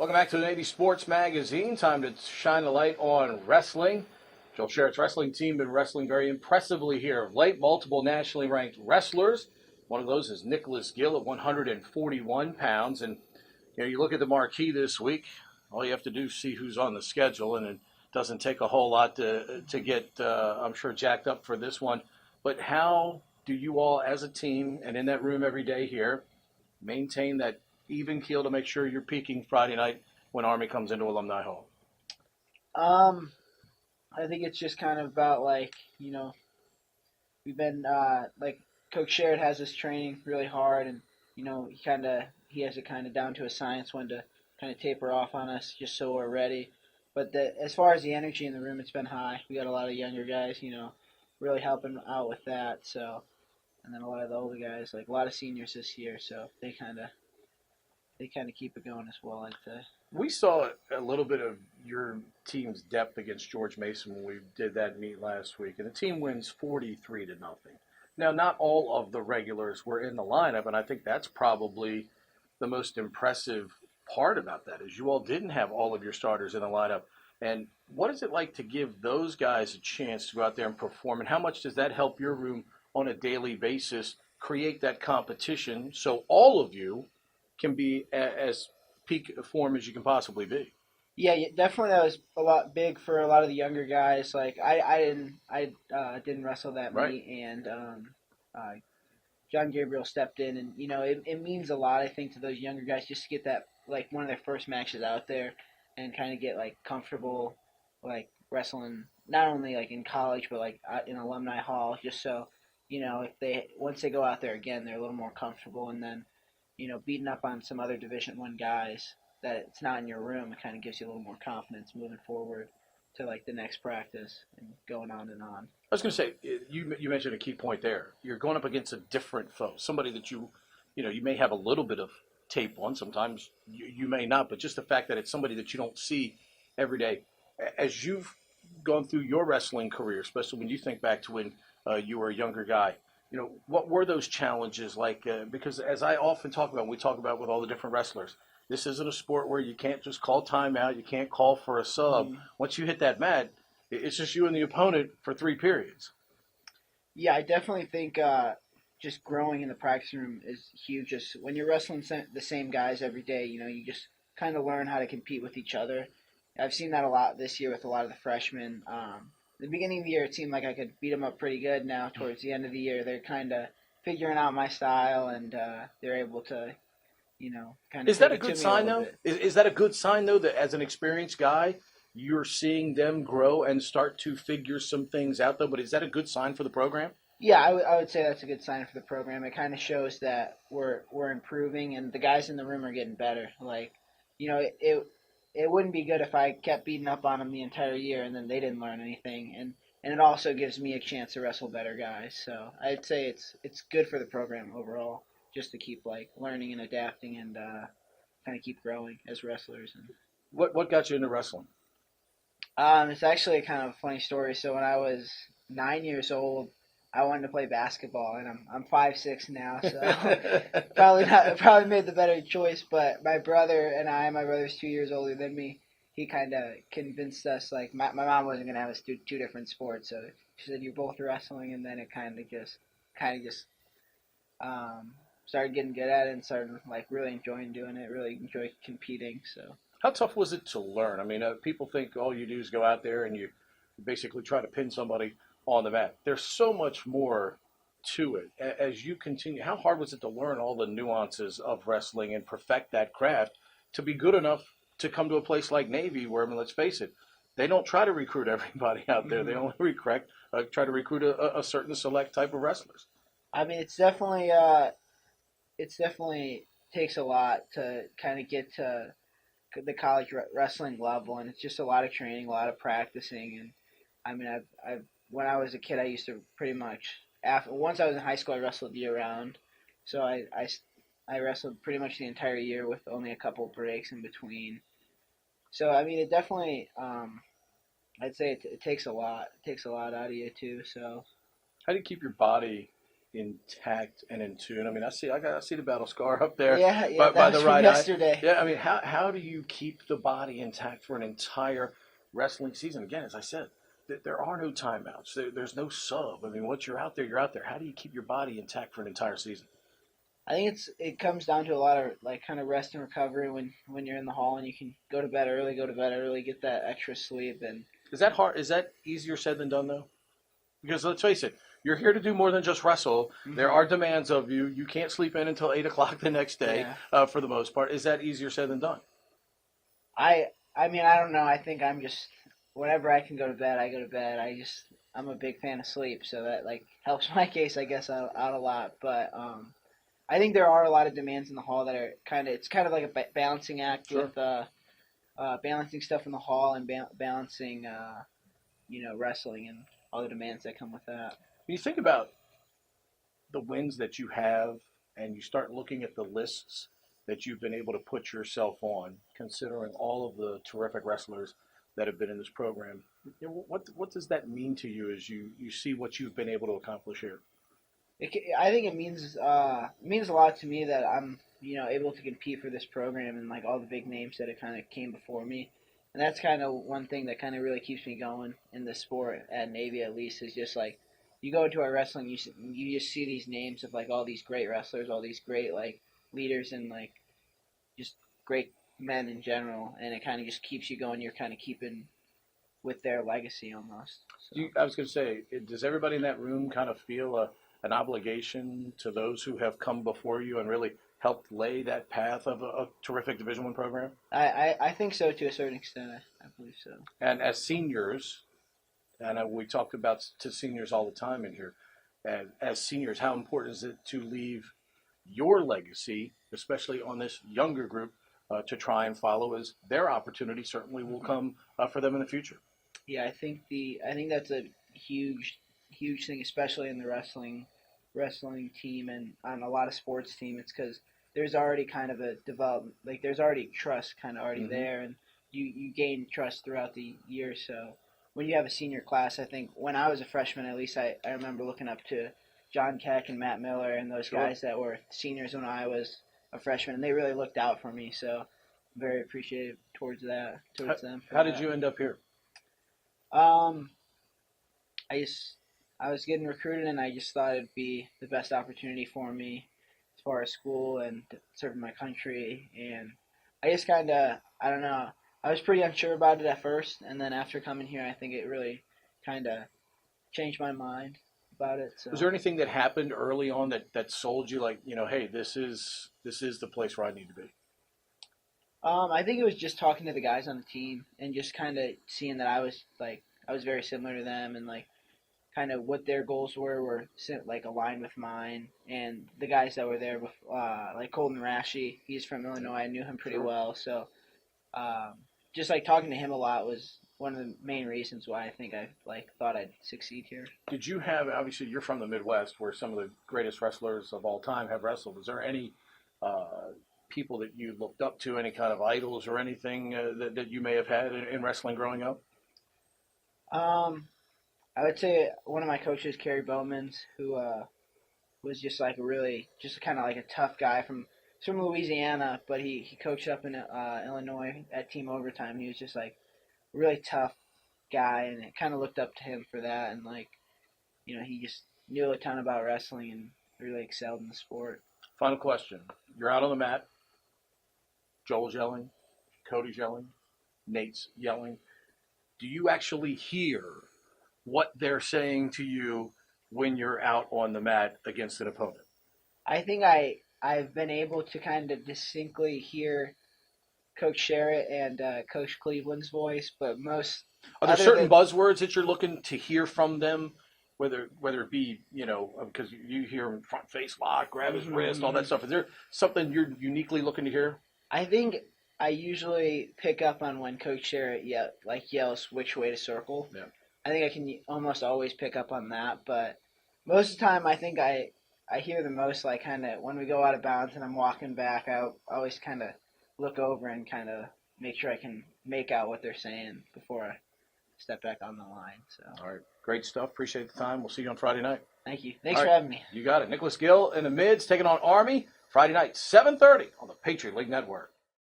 Welcome back to the Navy Sports Magazine. Time to shine a light on wrestling. Joel Sherritt's wrestling team been wrestling very impressively here of late. Multiple nationally ranked wrestlers. One of those is Nicholas Gil at 141 pounds. And you look at the marquee this week. All you have to do is see who's on the schedule, and it doesn't take a whole lot to get, I'm sure, jacked up for this one. But how do you all, as a team, and in that room every day here, maintain that even keel to make sure you're peaking Friday night when Army comes into Alumni Hall? Um, I think it's just kind of about we've been Coach Sherritt has us training really hard, and he has it kind of down to a science when to kind of taper off on us just so we're ready. But as far as the energy in the room, it's been high. We got a lot of younger guys, really helping out with that. So, and then a lot of the older guys, like a lot of seniors this year, so they kind of keep it going as well, I'd say. We saw a little bit of your team's depth against George Mason when we did that meet last week, and the team wins 43 to nothing. Now, not all of the regulars were in the lineup, and I think that's probably the most impressive part about that is you all didn't have all of your starters in the lineup. And what is it like to give those guys a chance to go out there and perform, and how much does that help your room on a daily basis create that competition so all of you can be as peak form as you can possibly be? Yeah, definitely that was a lot big for a lot of the younger guys. Like I didn't wrestle that Right. meet, and uh, John Gabriel stepped in, and it means a lot, I think, to those younger guys just to get that like one of their first matches out there and kind of get like comfortable, like wrestling not only like in college but like in alumni hall, just so if they once they go out there again they're a little more comfortable, and then beating up on some other Division 1 guys that it's not in your room, it kind of gives you a little more confidence moving forward to like the next practice and going on and on. I was going to say, you mentioned a key point there. You're going up against a different foe, somebody that you may have a little bit of tape on. Sometimes you may not, but just the fact that it's somebody that you don't see every day. As you've gone through your wrestling career, especially when you think back to when you were a younger guy, what were those challenges like? Because as I often talk about, we talk about with all the different wrestlers, this isn't a sport where you can't just call timeout, you can't call for a sub. Mm. Once you hit that mat, it's just you and the opponent for three periods. Yeah, I definitely think just growing in the practice room is huge. Just when you're wrestling the same guys every day, you just kind of learn how to compete with each other. I've seen that a lot this year with a lot of the freshmen. The beginning of the year, it seemed like I could beat them up pretty good. Now, towards the end of the year, they're kind of figuring out my style, and they're able to, kind of Is that take a it to good me a sign, little though? bit. Is that a good sign, though, that as an experienced guy, you're seeing them grow and start to figure some things out, though? But is that a good sign for the program? Yeah, I would say that's a good sign for the program. It kind of shows that we're improving, and the guys in the room are getting better. Like, it wouldn't be good if I kept beating up on them the entire year and then they didn't learn anything. And it also gives me a chance to wrestle better guys. So I'd say it's good for the program overall, just to keep like learning and adapting and kind of keep growing as wrestlers. And What got you into wrestling? it's actually kind of a funny story. So when I was 9 years old, I wanted to play basketball, and I'm 5'6" now, so probably made the better choice. But my brother's 2 years older than me. He kind of convinced us like my mom wasn't gonna have us do two different sports, so she said you're both wrestling, and then it kind of just started getting good at it and started like really enjoying doing it, really enjoy competing. So. How tough was it to learn? I mean, people think all you do is go out there and you basically try to pin somebody on the mat. There's so much more to it. As you continue, how hard was it to learn all the nuances of wrestling and perfect that craft to be good enough to come to a place like Navy, where, I mean, let's face it, they don't try to recruit everybody out there. They Mhm. only try to recruit a certain select type of wrestlers. I mean, it's definitely takes a lot to kind of get to the college wrestling level, and it's just a lot of training, a lot of practicing, and I mean, I've when I was a kid, I used to pretty much after once I was in high school, I wrestled year round, so I wrestled pretty much the entire year with only a couple of breaks in between. So I mean, it definitely, I'd say it takes a lot. It takes a lot out of you too. So How do you keep your body intact and in tune? I mean, I see the battle scar up there, Yeah, yeah, by that the was from right eye. yesterday. Yeah, I mean, how do you keep the body intact for an entire wrestling season? Again, as I said, there are no timeouts. There's no sub. I mean, once you're out there, you're out there. How do you keep your body intact for an entire season? I think it comes down to a lot of like kind of rest and recovery when you're in the hall and you can go to bed early, get that extra sleep and Is that hard? Is that easier said than done, though? Because let's face it, you're here to do more than just wrestle. There are demands of you. You can't sleep in until 8 o'clock the next day, yeah. for the most part. Is that easier said than done? I mean I don't know. I think I'm just whenever I can go to bed, I go to bed. I'm a big fan of sleep, so that like helps my case I guess out a lot. But I think there are a lot of demands in the hall that are it's kind of like a balancing act Sure. with balancing stuff in the hall and balancing wrestling and all the demands that come with that. When you think about the wins that you have and you start looking at the lists that you've been able to put yourself on, considering all of the terrific wrestlers that have been in this program, what does that mean to you as you see what you've been able to accomplish here? I think it means a lot to me that I'm able to compete for this program and like all the big names that have kind of came before me, and that's kind of one thing that kind of really keeps me going in the sport at Navy at least is just like you go into our wrestling you just see these names of like all these great wrestlers, all these great like leaders and like just great men in general, and it kind of just keeps you going. You're kind of keeping with their legacy almost. So. I was going to say, does everybody in that room kind of feel an obligation to those who have come before you and really helped lay that path of a terrific Division I program? I think so to a certain extent. I believe so. And as seniors, and we talk about to seniors all the time in here, and as seniors, how important is it to leave your legacy, especially on this younger group, to try and follow as their opportunity certainly will come for them in the future? Yeah, I think that's a huge thing, especially in the wrestling team and on a lot of sports team. It's because there's already kind of a development, like there's already trust kind of already there, and you gain trust throughout the year. So when you have a senior class, I think when I was a freshman, at least I remember looking up to John Keck and Matt Miller and those guys that were seniors when I was a freshman, and they really looked out for me. So I'm very appreciative towards them. How did you end up here? Um, I just I was getting recruited, and I just thought it'd be the best opportunity for me as far as school and serving my country. And I just kind of I don't know. I was pretty unsure about it at first, and then after coming here, I think it really kind of changed my mind about it. So. Was there anything that happened early on that sold you like, hey, this is the place where I need to be? I think it was just talking to the guys on the team and just kind of seeing that I was very similar to them and like kind of what their goals were like aligned with mine, and the guys that were there like Colton Rashi, he's from Illinois. I knew him pretty well, so um, just like talking to him a lot was one of the main reasons why I think I like thought I'd succeed here. Did you have, obviously you're from the Midwest where some of the greatest wrestlers of all time have wrestled. Was there any people that you looked up to, any kind of idols or anything that you may have had in wrestling growing up? I would say one of my coaches, Kerry Bowman's, who was just like a really, just kind of like a tough guy he's from Louisiana, but he coached up in Illinois at Team Overtime. He was just like a really tough guy, and I kind of looked up to him for that, and like, he just knew a ton about wrestling and really excelled in the sport. Final question. You're out on the mat. Joel's yelling. Cody's yelling. Nate's yelling. Do you actually hear what they're saying to you when you're out on the mat against an opponent? I think I've been able to kind of distinctly hear Coach Sherritt and Coach Cleveland's voice, but most are there certain buzzwords that you're looking to hear from them? Whether it be, because you hear him front face lock, grab his wrist, all that stuff. Is there something you're uniquely looking to hear? I think I usually pick up on when Coach Sherritt yells which way to circle. Yeah. I think I can almost always pick up on that, but most of the time I think I hear the most like kind of when we go out of bounds and I'm walking back. I always kind of look over and kind of make sure I can make out what they're saying before I step back on the line. So. All right. Great stuff. Appreciate the time. We'll see you on Friday night. Thank you. Thanks All for right. having me. You got it. Nicholas Gil and the Mids taking on Army Friday night, 7:30 on the Patriot League Network.